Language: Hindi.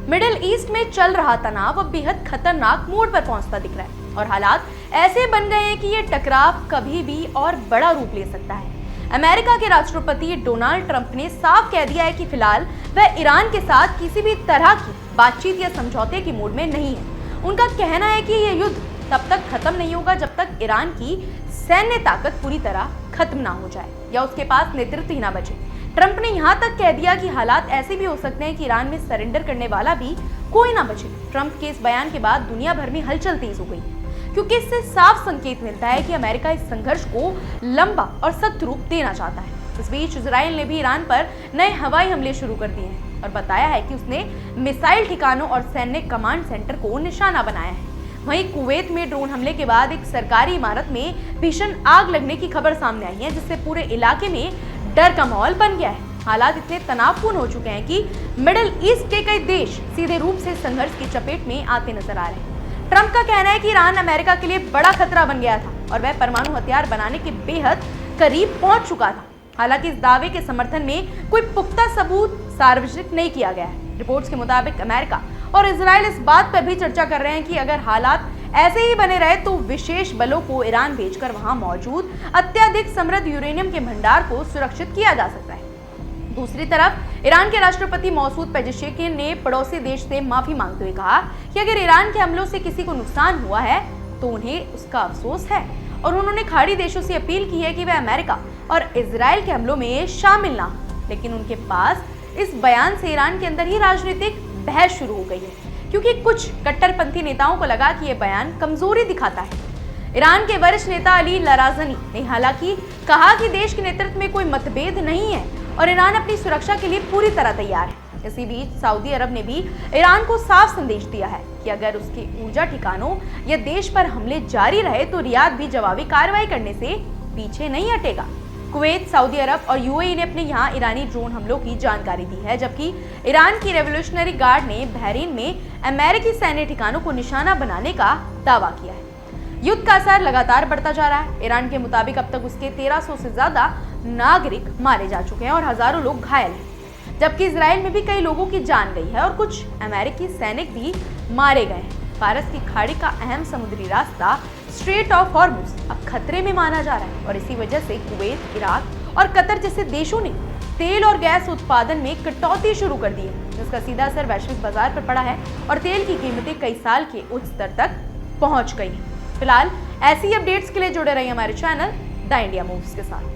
मिडिल ईस्ट में चल रहा तनाव अब बेहद खतरनाक मोड़ पर पहुंचता दिख रहा है और हालात ऐसे बन गए हैं कि ये टकराव कभी भी और बड़ा रूप ले सकता है। अमेरिका के राष्ट्रपति डोनाल्ड ट्रंप ने साफ कह दिया है कि फिलहाल वह ईरान के साथ किसी भी तरह की बातचीत या समझौते की मूड में नहीं है। उनका कहना है कि यह युद्ध तब तक खत्म नहीं होगा जब तक ईरान की सैन्य ताकत पूरी तरह खत्म ना हो जाए या उसके पास नेतृत्व ही ना बचे। ट्रंप ने यहाँ तक कह दिया कि हालात ऐसे भी हो सकते हैं कि ईरान में सरेंडर करने वाला भी कोई ना बचे। ट्रंप के इस बयान के बाद दुनिया भर में हलचल तेज हो गई क्योंकि इससे साफ संकेत मिलता है कि अमेरिका इस संघर्ष को लंबा और सख्त रूप देना चाहता है। इस बीच इजराइल ने भी ईरान पर नए हवाई हमले शुरू कर दिए हैं और बताया है कि उसने मिसाइल ठिकानों और सैन्य कमांड सेंटर को निशाना बनाया है। वहीं कुवैत में ड्रोन हमले के बाद एक सरकारी इमारत में भीषण आग लगने की खबर सामने आई है, जिससे पूरे इलाके में डर का माहौल बन गया है। हालात इतने तनावपूर्ण हो चुके हैं कि मिडिल ईस्ट के कई देश सीधे रूप से संघर्ष की चपेट में आते नजर आ रहे हैं। ट्रंप का कहना है कि ईरान अमेरिका के लिए बड़ा खतरा बन गया था और वह परमाणु हथियार बनाने के बेहद करीब पहुंच चुका था। हालांकि इस दावे के समर्थन में कोई पुख्ता सबूत सार्वजनिक नहीं किया गया है। रिपोर्ट्स के मुताबिक अमेरिका और इजराइल इस बात पर भी चर्चा कर रहे हैं कि अगर हालात ऐसे ही बने रहे तो विशेष बलों को ईरान भेजकर वहां मौजूद अत्यधिक समृद्ध यूरेनियम के भंडार को सुरक्षित किया जा सकता है। दूसरी तरफ ईरान के राष्ट्रपति मसूद पेजेशकियान ने पड़ोसी देश से माफी मांगते हुए कहा कि अगर ईरान के हमलों से किसी को नुकसान हुआ है तो उन्हें उसका अफसोस है और उन्होंने खाड़ी देशों से अपील की है कि वे अमेरिका और इजराइल के हमलों में शामिल ना हो। लेकिन उनके पास इस बयान से ईरान के अंदर ही राजनीतिक बहस शुरू हो गई है क्योंकि कुछ कट्टरपंथी नेताओं को लगा कि यह बयान कमजोरी दिखाता है। ईरान के वरिष्ठ नेता अली लाराजनी ने हालांकि कहा कि देश के नेतृत्व में कोई मतभेद नहीं है और ईरान अपनी सुरक्षा के लिए पूरी तरह तैयार है। इसी बीच सऊदी अरब ने भी ईरान को साफ संदेश दिया है कि अगर उसके ऊर्जा ठिकानों या देश पर हमले जारी रहे तो रियाद भी जवाबी कार्रवाई करने से पीछे नहीं हटेगा। कुवैत, सऊदी अरब और यूएई ने अपने यहाँ ईरानी ड्रोन हमलों की जानकारी दी है, जबकि ईरान की रेवोल्यूशनरी गार्ड ने बहरीन में अमेरिकी सैन्य ठिकानों को निशाना बनाने का दावा किया है। युद्ध का असर लगातार बढ़ता जा रहा है। ईरान के मुताबिक अब तक उसके 1300 से ज्यादा नागरिक मारे जा चुके हैं और हजारों लोग घायल हैं, जबकि इजराइल में भी कई लोगों की जान गई है और कुछ अमेरिकी सैनिक भी मारे गए हैं। फारस की खाड़ी का अहम समुद्री रास्ता स्ट्रेट ऑफ हॉर्मुज अब खतरे में माना जा रहा है और इसी वजह से कुवैत, इराक और कतर जैसे देशों ने तेल और गैस उत्पादन में कटौती शुरू कर दी है, जिसका सीधा असर वैश्विक बाजार पर पड़ा है और तेल की कीमतें कई साल के उच्च स्तर तक पहुंच गई हैं। फिलहाल ऐसी अपडेट्स के लिए जुड़े रहिए हमारे चैनल द इंडिया मूव्स के साथ।